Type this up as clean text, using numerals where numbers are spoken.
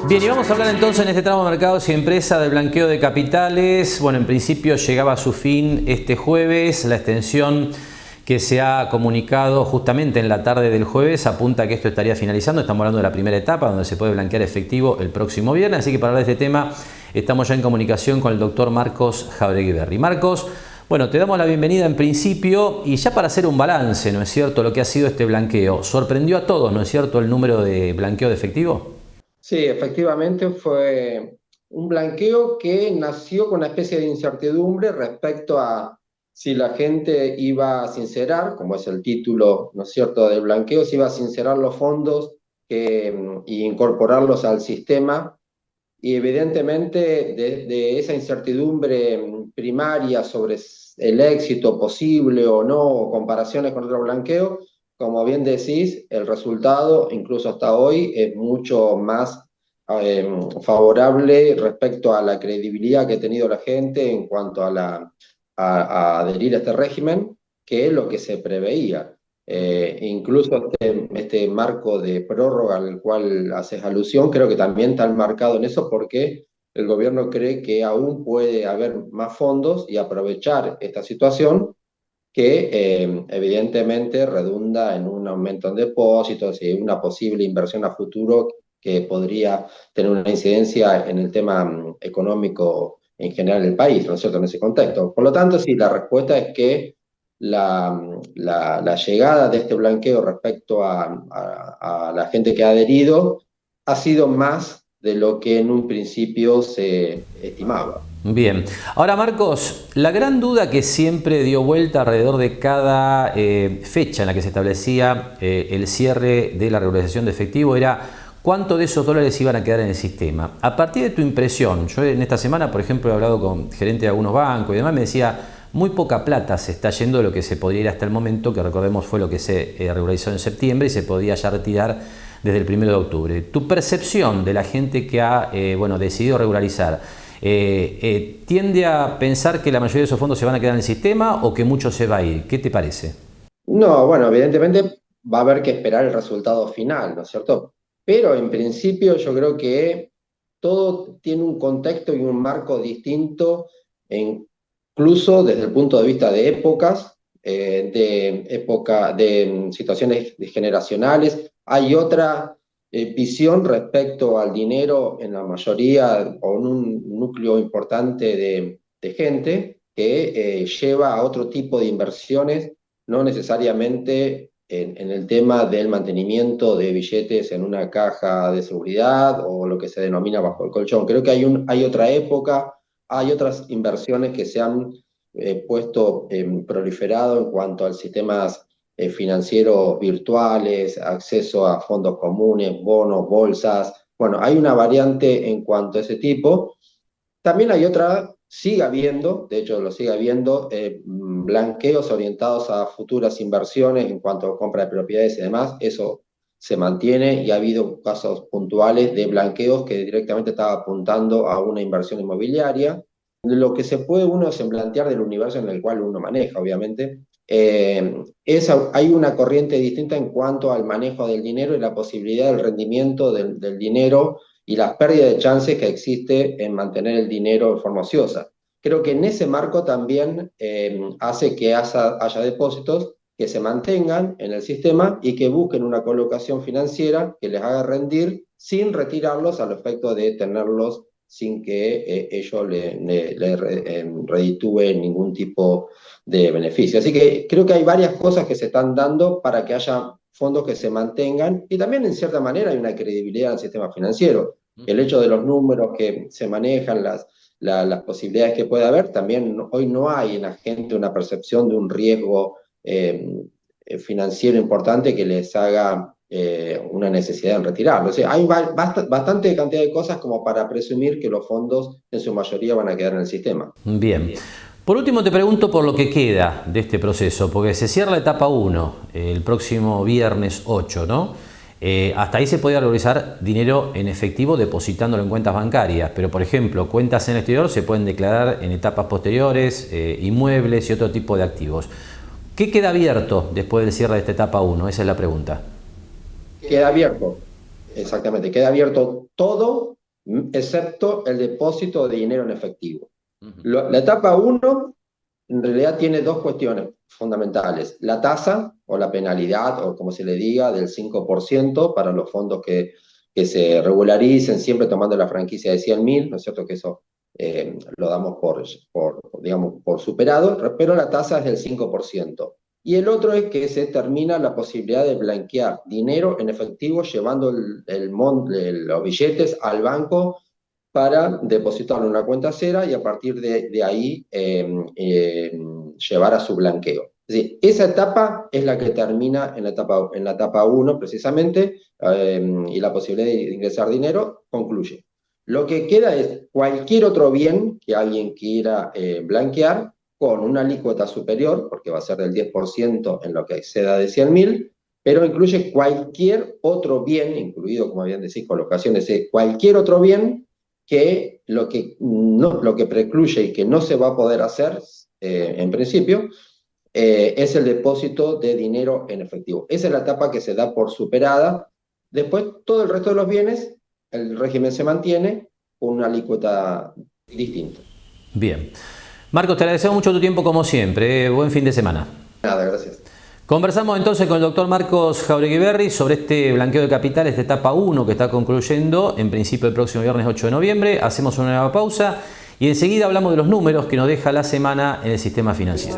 Bien, y vamos a hablar entonces en este tramo de mercados y empresa del blanqueo de capitales. Bueno, en principio llegaba a su fin este jueves. La extensión que se ha comunicado justamente en la tarde del jueves apunta a que esto estaría finalizando. Estamos hablando de la primera etapa donde se puede blanquear efectivo el próximo viernes. Así que para hablar de este tema estamos ya en comunicación con el doctor Marcos Jáuregui Berry. Marcos, bueno, te damos la bienvenida en principio y ya para hacer un balance, ¿no es cierto?, lo que ha sido este blanqueo. Sorprendió a todos, ¿no es cierto?, el número de blanqueo de efectivo. Sí, efectivamente fue un blanqueo que nació con una especie de incertidumbre respecto a si la gente iba a sincerar, como es el título, ¿no es cierto?, del blanqueo, si iba a sincerar los fondos y incorporarlos al sistema. Y evidentemente de esa incertidumbre primaria sobre el éxito posible o no, o comparaciones con otro blanqueo, como bien decís, el resultado, incluso hasta hoy, es mucho más favorable respecto a la credibilidad que ha tenido la gente en cuanto a adherir a este régimen, que es lo que se preveía. Incluso este marco de prórroga al cual haces alusión, creo que también está marcado en eso porque el gobierno cree que aún puede haber más fondos y aprovechar esta situación que evidentemente redunda en un aumento en depósitos y una posible inversión a futuro que podría tener una incidencia en el tema económico en general del país, ¿no es cierto?, en ese contexto. Por lo tanto, sí, la respuesta es que la llegada de este blanqueo respecto a la gente que ha adherido ha sido más de lo que en un principio se estimaba. Bien, ahora Marcos, la gran duda que siempre dio vuelta alrededor de cada fecha en la que se establecía el cierre de la regularización de efectivo era cuánto de esos dólares iban a quedar en el sistema. A partir de tu impresión, yo en esta semana, por ejemplo, he hablado con gerentes de algunos bancos y demás, me decía, muy poca plata se está yendo de lo que se podría ir hasta el momento, que recordemos fue lo que se regularizó en septiembre y se podía ya retirar desde el 1 de octubre. Tu percepción de la gente que ha decidido regularizar, ¿tiende a pensar que la mayoría de esos fondos se van a quedar en el sistema o que mucho se va a ir? ¿Qué te parece? No, bueno, evidentemente va a haber que esperar el resultado final, ¿no es cierto? Pero en principio yo creo que todo tiene un contexto y un marco distinto, incluso desde el punto de vista de épocas, de situaciones generacionales. Hay otra visión respecto al dinero en la mayoría o en un núcleo importante de gente que lleva a otro tipo de inversiones, no necesariamente en el tema del mantenimiento de billetes en una caja de seguridad o lo que se denomina bajo el colchón. Creo que hay otra época, hay otras inversiones que se han proliferado en cuanto a sistemas financieros virtuales, acceso a fondos comunes, bonos, bolsas. Bueno, hay una variante en cuanto a ese tipo. También hay otra, sigue habiendo, de hecho lo sigue habiendo, blanqueos orientados a futuras inversiones en cuanto a compra de propiedades y demás. Eso se mantiene y ha habido casos puntuales de blanqueos que directamente estaba apuntando a una inversión inmobiliaria. Lo que se puede uno plantear del universo en el cual uno maneja, obviamente, hay una corriente distinta en cuanto al manejo del dinero y la posibilidad del rendimiento del dinero y las pérdidas de chances que existe en mantener el dinero de forma ociosa. Creo que en ese marco también hace que haya depósitos que se mantengan en el sistema y que busquen una colocación financiera que les haga rendir sin retirarlos al efecto de tenerlos sin que ello reditúe ningún tipo de beneficio. Así que creo que hay varias cosas que se están dando para que haya fondos que se mantengan y también en cierta manera hay una credibilidad del sistema financiero. El hecho de los números que se manejan, las posibilidades que puede haber, también hoy no hay en la gente una percepción de un riesgo financiero importante que les haga una necesidad en retirarlo. O sea, hay bastante cantidad de cosas como para presumir que los fondos en su mayoría van a quedar en el sistema. Bien. Por último te pregunto por lo que queda de este proceso, porque se cierra la etapa 1 el próximo viernes 8, ¿no? Hasta ahí se podía regularizar dinero en efectivo depositándolo en cuentas bancarias, pero por ejemplo, cuentas en el exterior se pueden declarar en etapas posteriores, inmuebles y otro tipo de activos. ¿Qué queda abierto después del cierre de esta etapa 1? Esa es la pregunta. Queda abierto Exactamente, queda abierto todo, excepto el depósito de dinero en efectivo. La etapa 1 en realidad tiene dos cuestiones fundamentales. La tasa o la penalidad, o como se le diga, del 5% para los fondos que se regularicen, siempre tomando la franquicia de 100.000, ¿no es cierto? Que eso lo damos digamos, por superado, pero la tasa es del 5%. Y el otro es que se termina la posibilidad de blanquear dinero en efectivo llevando los billetes al banco para depositarlo en una cuenta cera y a partir de ahí llevar a su blanqueo. Es decir, esa etapa es la que termina en la etapa 1 precisamente, y la posibilidad de ingresar dinero concluye. Lo que queda es cualquier otro bien que alguien quiera blanquear con una alícuota superior, porque va a ser del 10% en lo que exceda de 100.000, pero incluye cualquier otro bien, incluido, como bien decís, colocaciones, cualquier otro bien que lo que precluye y que no se va a poder hacer, en principio, es el depósito de dinero en efectivo. Esa es la etapa que se da por superada. Después, todo el resto de los bienes, el régimen se mantiene con una alícuota distinta. Bien. Marcos, te agradecemos mucho tu tiempo como siempre. Buen fin de semana. Nada, gracias. Conversamos entonces con el doctor Marcos Jauregui sobre este blanqueo de capitales, esta etapa 1 que está concluyendo en principio el próximo viernes 8 de noviembre. Hacemos una nueva pausa y enseguida hablamos de los números que nos deja la semana en el sistema financiero.